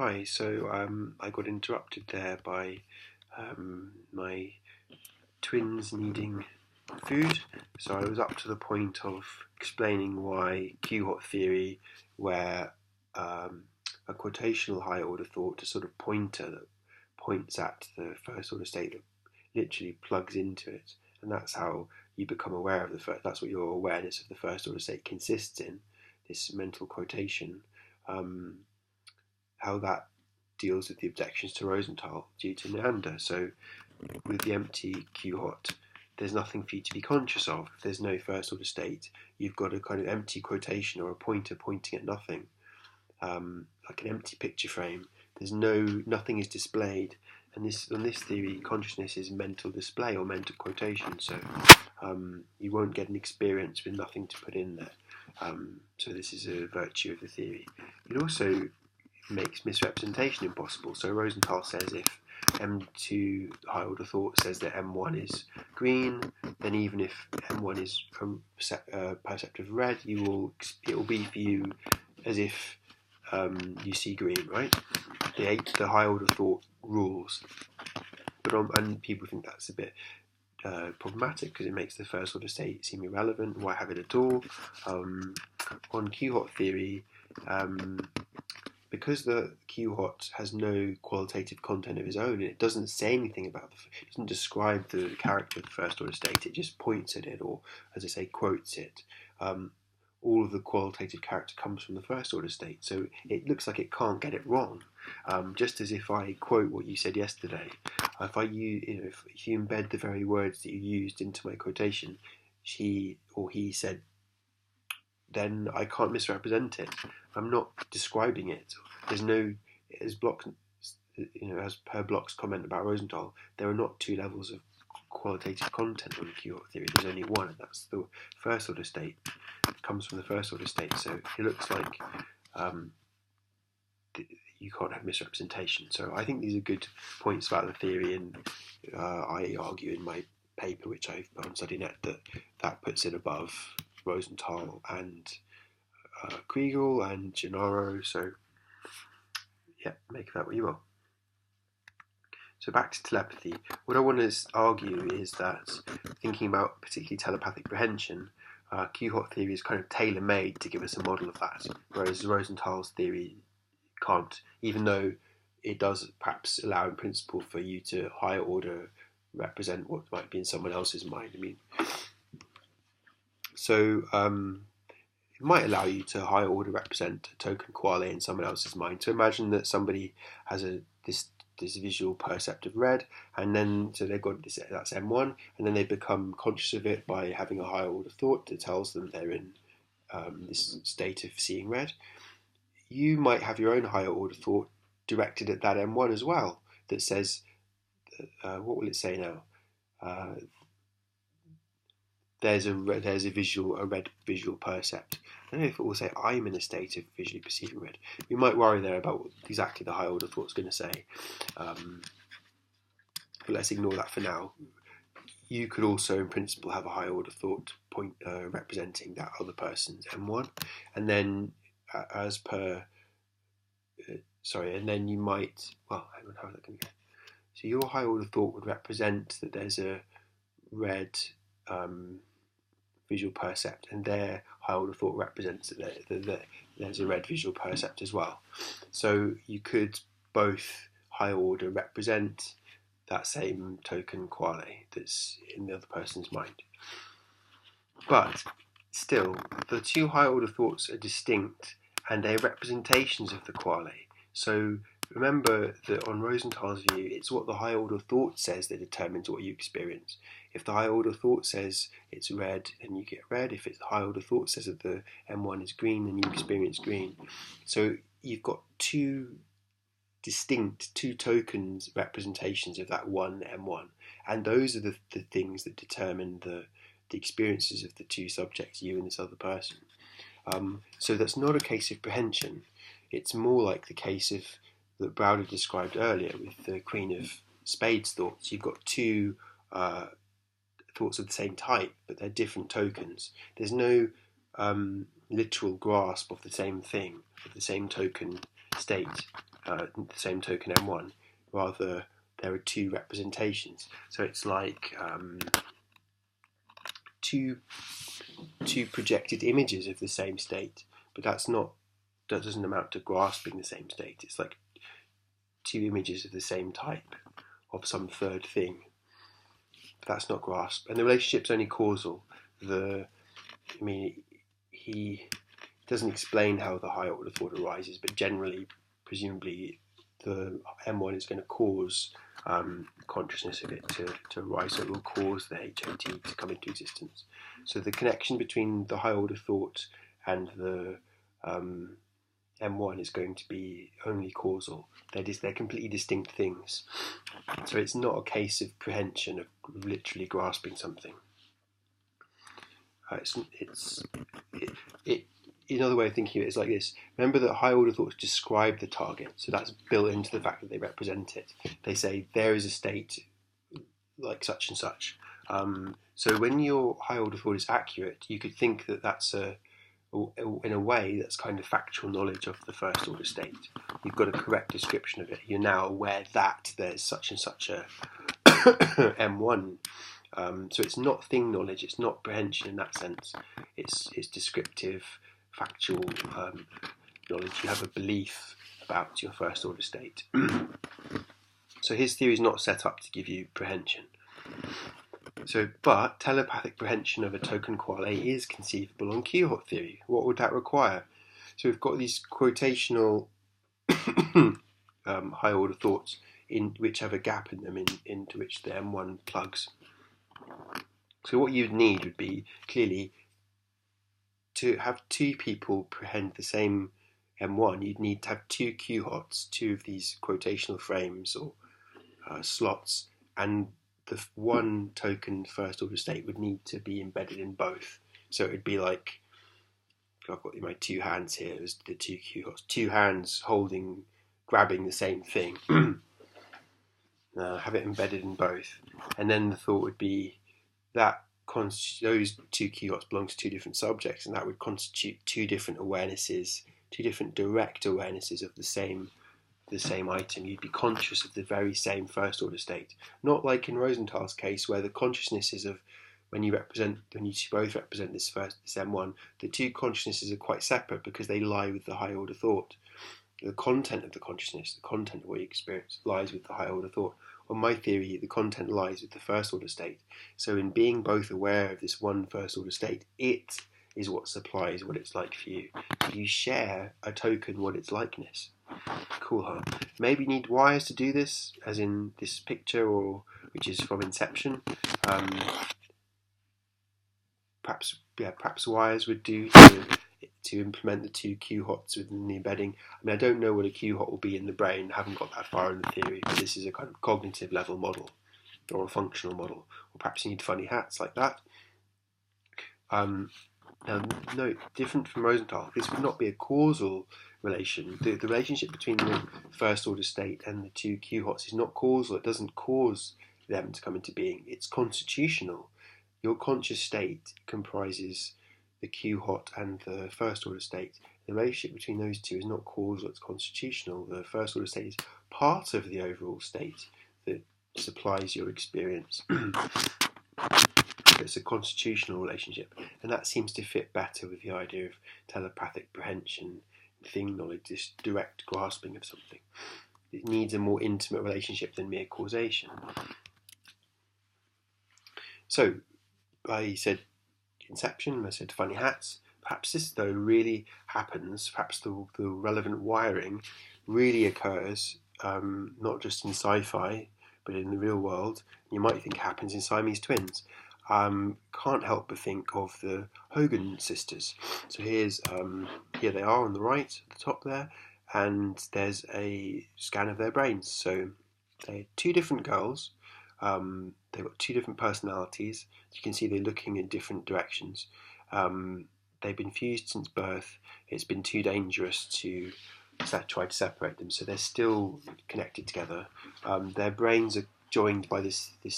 Hi, I got interrupted there by my twins needing food. So I was up to the point of explaining why Q-hot theory, where a quotational higher order thought, a sort of pointer that points at the first order state that literally plugs into it, and that's how you become aware of the first. That's what your awareness of the first order state consists in. This mental quotation. How that deals with the objections to Rosenthal due to Neander. So with the empty Q-hot, there's nothing for you to be conscious of. If there's no first order state, you've got a kind of empty quotation or a pointer pointing at nothing, like an empty picture frame. Nothing is displayed. And on this theory, consciousness is mental display or mental quotation. So you won't get an experience with nothing to put in there. So this is a virtue of the theory. It also makes misrepresentation impossible. So Rosenthal says if M2 high order thought says that M1 is green, then even if M1 is perceptive red, it will be for you as if you see green, right? The high order thought rules, and people think that's a bit problematic because it makes the first order state seem irrelevant. Why have it at all? On Q-hot theory, because the Q-hot has no qualitative content of its own, and it doesn't say anything about it doesn't describe the character of the first order state, it just points at it, or as I say, quotes it. All of the qualitative character comes from the first order state, so it looks like it can't get it wrong. Just as if I quote what you said yesterday, if you embed the very words that you used into my quotation, she or he said, then I can't misrepresent it. I'm not describing it. There's no, as per Bloch's comment about Rosenthal, there are not two levels of qualitative content on the Q-hot theory. There's only one, and that's the first order state. It comes from the first order state. So it looks like you can't have misrepresentation. So I think these are good points about the theory, and I argue in my paper, which I've put on StudyNet, that puts it above Rosenthal and Kriegel and Gennaro. So yeah, make of that what you will. So back to telepathy. What I want to argue is that thinking about particularly telepathic prehension, Q-hot theory is kind of tailor-made to give us a model of that, whereas Rosenthal's theory can't, even though it does perhaps allow in principle for you to higher order represent what might be in someone else's mind. So it might allow you to higher order represent a token quale in someone else's mind. So imagine that somebody has this visual percept of red, and then so they've got this, that's M1, and then they become conscious of it by having a higher order thought that tells them they're in this state of seeing red. You might have your own higher order thought directed at that M1 as well, that says, what will it say now? There's a red visual percept. I don't know if it will say I'm in a state of visually perceiving red. We might worry there about what exactly the high order thought's going to say, but let's ignore that for now. You could also, in principle, have a high order thought representing that other person's M1, and then and then you might. Well, hang on, how's that going to go? So your high order thought would represent that there's a red visual percept, and their high order thought represents that there's a red visual percept as well. So you could both high order represent that same token quale that's in the other person's mind. But still, the two high order thoughts are distinct, and they're representations of the quale. So remember that on Rosenthal's view, it's what the high order thought says that determines what you experience. If the high order thought says it's red, then you get red. If it's the high order thought says that the M1 is green, then you experience green. So you've got two tokens representations of that one M1, and those are the things that determine the experiences of the two subjects, you and this other person. So that's not a case of prehension. It's more like the case of that Browder described earlier with the Queen of Spades thoughts. You've got two thoughts of the same type, but they're different tokens. There's no literal grasp of the same thing, of the same token state. the same token M1. Rather, there are two representations. So it's like two projected images of the same state, but that doesn't amount to grasping the same state. It's like two images of the same type of some third thing. But that's not grasp, and the relationship's only causal. He doesn't explain how the higher order thought arises, but generally, presumably, the M1 is going to cause consciousness of it to arise, so it will cause the HOT to come into existence. So the connection between the high order thought and the M1 is going to be only causal. That is, they're completely distinct things. So it's not a case of prehension, of literally grasping something. Another way of thinking of it is like this. Remember that high order thoughts describe the target, so that's built into the fact that they represent it. They say there is a state like such and such. So when your high order thought is accurate, you could think that that's in a way that's kind of factual knowledge of the first order state. You've got a correct description of it. You're now aware that there's such and such a M1. So it's not thing knowledge, it's not prehension in that sense. It's descriptive, factual knowledge. You have a belief about your first order state. So his theory is not set up to give you prehension. But telepathic prehension of a token quale is conceivable on Q-hot theory. What would that require? So we've got these quotational high order thoughts in which have a gap in them into which the M1 plugs. So what you'd need would be clearly to have two people prehend the same M1. You'd need to have two Q-hots, two of these quotational frames or slots, and the one token first order state would need to be embedded in both. So it would be like, I've got my two hands here as the two Q-hots, two hands grabbing the same thing. Have it embedded in both, and then the thought would be that those two Q-hots belong to two different subjects, and that would constitute two different awarenesses, two different direct awarenesses of the same item. You'd be conscious of the very same first order state, not like in Rosenthal's case where the consciousness is of when you both represent this M1, the two consciousnesses are quite separate because they lie with the high order thought. The content of the consciousness, the content of what you experience, lies with the high order thought. On my theory, the content lies with the first order state. So in being both aware of this one first order state, it is what supplies what it's like for you. You share a token what its likeness. Cool, huh? Maybe need wires to do this, as in this picture, which is from Inception. Perhaps wires would do to implement the two Q-hots within the embedding. I mean, I don't know what a Q-hot will be in the brain. I haven't got that far in the theory, but this is a kind of cognitive level model or a functional model. Or perhaps you need funny hats like that. Now, no, different from Rosenthal, this would not be a causal relation. The relationship between the first order state and the two Q-hots is not causal. It doesn't cause them to come into being. It's constitutional. Your conscious state comprises the Q-hot and the first order state. The relationship between those two is not causal, it's constitutional. The first order state is part of the overall state that supplies your experience. It's a constitutional relationship, and that seems to fit better with the idea of telepathic prehension, thing knowledge, this direct grasping of something. It needs a more intimate relationship than mere causation. So, I said Inception, I said funny hats. Perhaps this, though, really happens. Perhaps the relevant wiring really occurs, not just in sci-fi, but in the real world. You might think it happens in Siamese twins. Can't help but think of the Hogan sisters. So here they are on the right, at the top there, and there's a scan of their brains. So they're two different girls. They've got two different personalities. As you can see, they're looking in different directions. They've been fused since birth. It's been too dangerous to try to separate them, so they're still connected together. Their brains are joined by this. You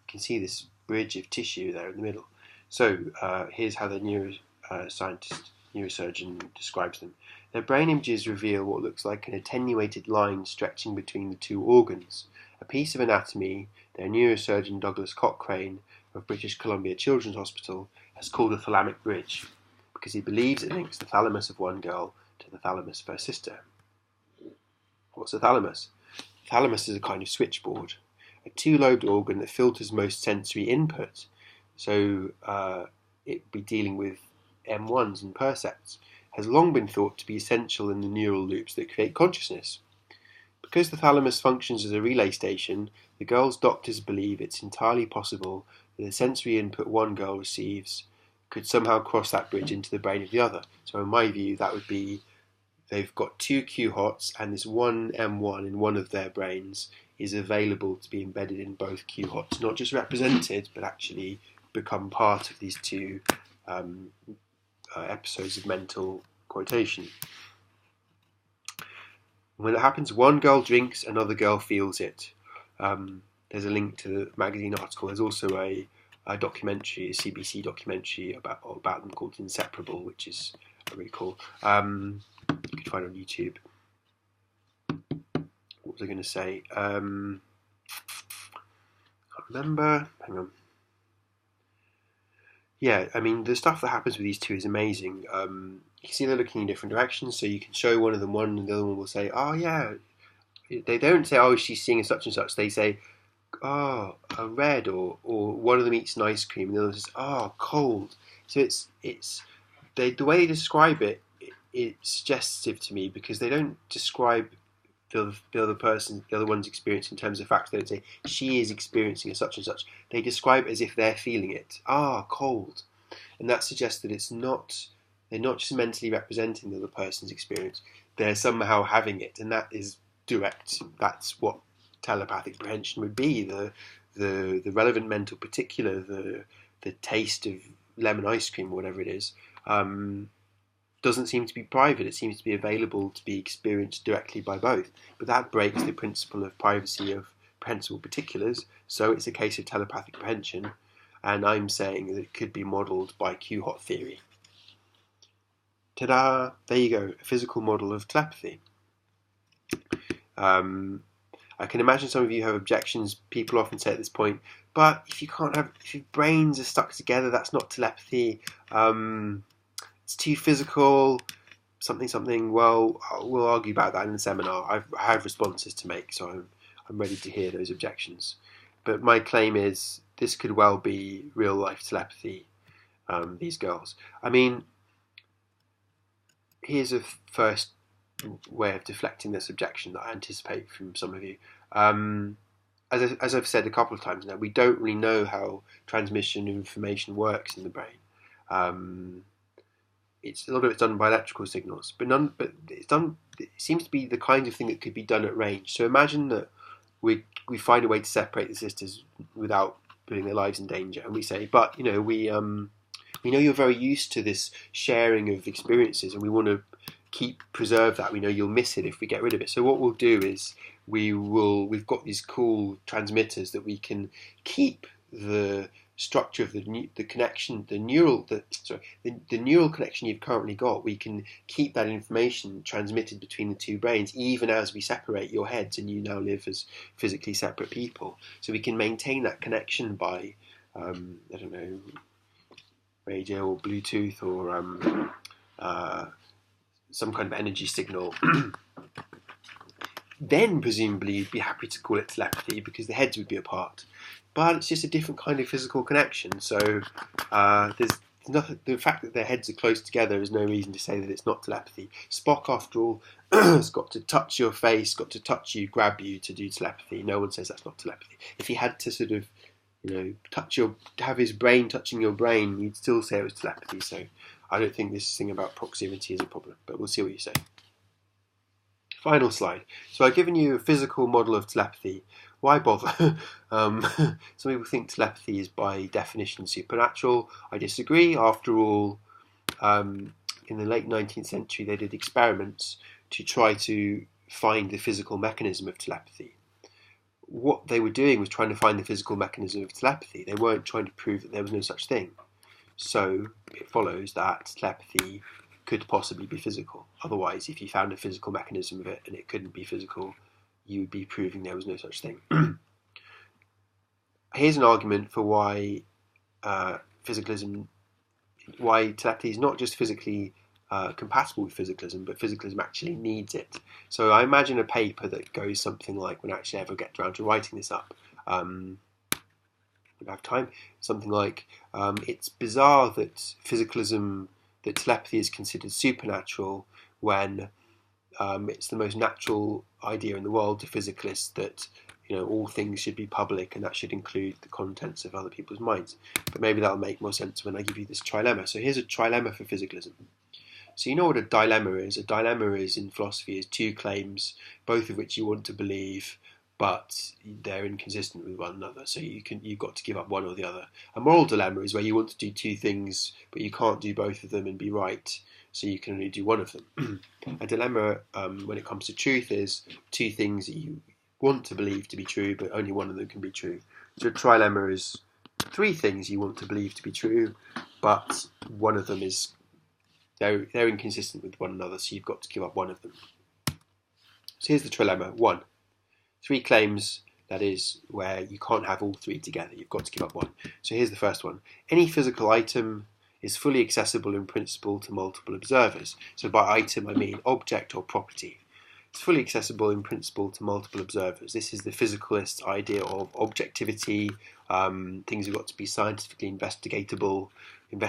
can see this bridge of tissue there in the middle. So here's how the neurosurgeon describes them. Their brain images reveal what looks like an attenuated line stretching between the two organs, a piece of anatomy their neurosurgeon Douglas Cochrane of British Columbia Children's Hospital has called a thalamic bridge, because he believes it links the thalamus of one girl to the thalamus of her sister. What's a thalamus? The thalamus is a kind of switchboard, a two-lobed organ that filters most sensory input, so it'd be dealing with M1s and percepts, has long been thought to be essential in the neural loops that create consciousness. Because the thalamus functions as a relay station, the girl's doctors believe it's entirely possible that the sensory input one girl receives could somehow cross that bridge into the brain of the other. So in my view, that would be they've got two Q-HOTs and this one M1 in one of their brains is available to be embedded in both Q-HOTs, not just represented, but actually become part of these two episodes of mental quotation. When it happens, one girl drinks, another girl feels it. There's a link to the magazine article. There's also a documentary, a CBC documentary about them called Inseparable, which is really cool. You could find on YouTube. What was I going to say? Can't remember. Hang on. Yeah, I mean, the stuff that happens with these two is amazing. You can see they're looking in different directions, so you can show one of them one, and the other one will say, "Oh yeah." They don't say, "Oh, she's seeing a such and such." They say, "Oh, a red," or one of them eats an ice cream, and the other says, "Oh, cold." So it's the way they describe it. It's suggestive to me because they don't describe the other one's experience in terms of facts. They don't say she is experiencing a such and such. They describe it as if they're feeling it. Ah, cold, and that suggests that they're not just mentally representing the other person's experience. They're somehow having it, and that is direct. That's what telepathic apprehension would be. The relevant mental particular, the taste of lemon ice cream, or whatever it is. Doesn't seem to be private. It seems to be available to be experienced directly by both. But that breaks the principle of privacy of prehensible particulars, so it's a case of telepathic apprehension, and I'm saying that it could be modelled by Q-HOT theory. Ta-da! There you go, a physical model of telepathy. I can imagine some of you have objections. People often say at this point, but if your brains are stuck together, that's not telepathy. It's too physical, something. Well, we'll argue about that in the seminar. I have responses to make, so I'm ready to hear those objections. But my claim is this could well be real life telepathy. These girls. I mean, here's a first way of deflecting this objection that I anticipate from some of you. As I've said a couple of times now, we don't really know how transmission of information works in the brain. A lot of it's done by electrical signals, but it's done. It seems to be the kind of thing that could be done at range. So imagine that we find a way to separate the sisters without putting their lives in danger, and we say, but we know you're very used to this sharing of experiences, and we want to preserve that. We know you'll miss it if we get rid of it. So what we'll do is we've got these cool transmitters that we can keep the structure of the connection, the neural connection you've currently got. We can keep that information transmitted between the two brains, even as we separate your heads and you now live as physically separate people. So we can maintain that connection by, radio or Bluetooth or some kind of energy signal. Then presumably you'd be happy to call it telepathy because the heads would be apart. But it's just a different kind of physical connection. So there's nothing. The fact that their heads are close together is no reason to say that it's not telepathy. Spock, after all, has got to touch your face, got to touch you, grab you to do telepathy. No one says that's not telepathy. If he had to sort of, have his brain touching your brain, you'd still say it was telepathy. So I don't think this thing about proximity is a problem. But we'll see what you say. Final slide. So I've given you a physical model of telepathy. Why bother? Some people think telepathy is by definition supernatural. I disagree. After all, in the late 19th century, they did experiments to try to find the physical mechanism of telepathy. What they were doing was trying to find the physical mechanism of telepathy. They weren't trying to prove that there was no such thing. So it follows that telepathy could possibly be physical. Otherwise, if you found a physical mechanism of it and it couldn't be physical, you would be proving there was no such thing. Here's an argument for why physicalism, why telepathy is not just physically compatible with physicalism, but physicalism actually needs it. So I imagine a paper that goes something like, when I actually ever get around to writing this up, we have time, something like, it's bizarre that physicalism, that telepathy is considered supernatural when it's the most natural idea in the world to physicalists that all things should be public and that should include the contents of other people's minds. But maybe that'll make more sense when I give you this trilemma. So here's a trilemma for physicalism. So you know what a dilemma is? A dilemma is, in philosophy, is two claims, both of which you want to believe, but they're inconsistent with one another. So you've got to give up one or the other. A moral dilemma is where you want to do two things, but you can't do both of them and be right. So you can only do one of them. A dilemma, when it comes to truth, is two things that you want to believe to be true, but only one of them can be true. So a trilemma is three things you want to believe to be true, but one of them is they're inconsistent with one another, so you've got to give up one of them. So here's the trilemma. 1. Three claims, that is, where you can't have all three together. You've got to give up one. So here's the first one. Any physical item is fully accessible in principle to multiple observers. So by item, I mean object or property. It's fully accessible in principle to multiple observers. This is the physicalist idea of objectivity. Things have got to be scientifically investigable. They're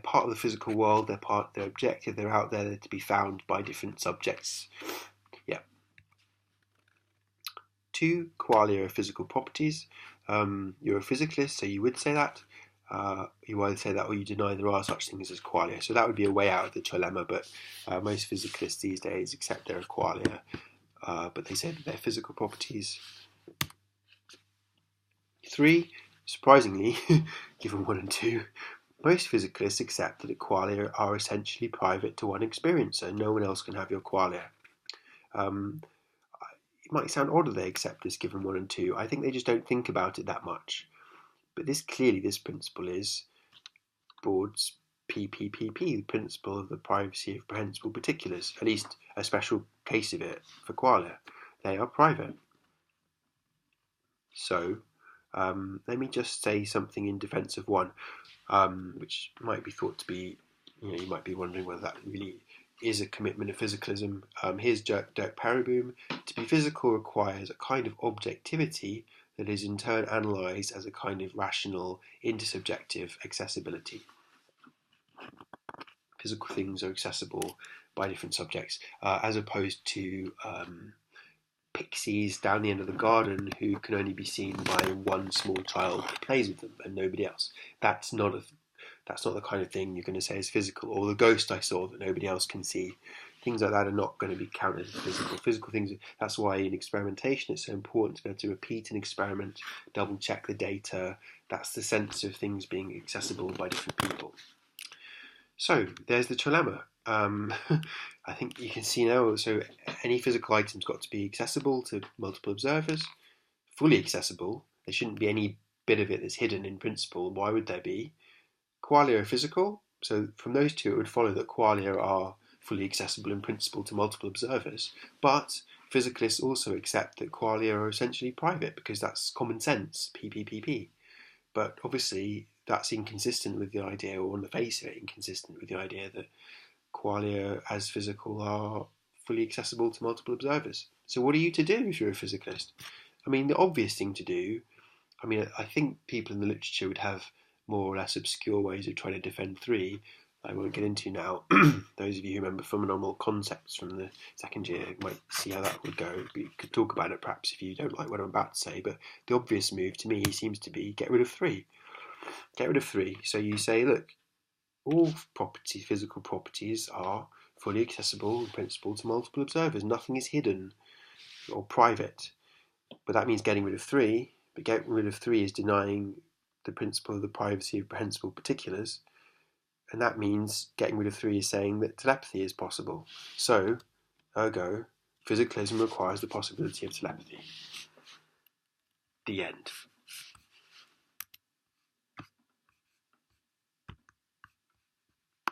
part of the physical world. They're objective. They're out there. They're to be found by different subjects. Yeah. 2, qualia are physical properties. You're a physicalist, so you would say that. You either say that or you deny there are such things as qualia. So that would be a way out of the trilemma, but most physicalists these days accept there are qualia, but they say that they're physical properties. 3, surprisingly, given 1 and 2, most physicalists accept that qualia are essentially private to one experiencer. No one else can have your qualia. It might sound odd that they accept this given 1 and 2. I think they just don't think about it that much. But this principle is Broad's PPPP, the principle of the privacy of prehensible particulars, at least a special case of it for qualia. They are private. So let me just say something in defense of 1, which might be thought to be, you might be wondering whether that really is a commitment of physicalism. Here's Dirk Pareboom. To be physical requires a kind of objectivity that is in turn analysed as a kind of rational, intersubjective accessibility. Physical things are accessible by different subjects, as opposed to pixies down the end of the garden who can only be seen by one small child who plays with them and nobody else. That's not the kind of thing you're going to say is physical. Or the ghost I saw that nobody else can see. Things like that are not going to be counted as physical. Physical things, that's why in experimentation it's so important to be able to repeat an experiment, double check the data. That's the sense of things being accessible by different people. So there's the trilemma. I think you can see now, so any physical item's got to be accessible to multiple observers, fully accessible. There shouldn't be any bit of it that's hidden in principle. Why would there be? Qualia are physical, so from those two it would follow that qualia are fully accessible in principle to multiple observers, but physicalists also accept that qualia are essentially private because that's common sense, PPPP. But obviously that's inconsistent with the idea, or on the face of it, inconsistent with the idea that qualia as physical are fully accessible to multiple observers. So what are you to do if you're a physicalist? I mean, the obvious thing to do, I think people in the literature would have more or less obscure ways of trying to defend 3. I won't get into now. Those of you who remember phenomenal concepts from the second year might see how that would go. We could talk about it perhaps if you don't like what I'm about to say, but the obvious move to me seems to be get rid of 3. Get rid of 3. So you say, look, all physical properties are fully accessible in principle to multiple observers. Nothing is hidden or private. But that means getting rid of 3. But getting rid of 3 is denying the principle of the privacy of prehensible particulars. And that means getting rid of 3 is saying that telepathy is possible. So, ergo, physicalism requires the possibility of telepathy. The end.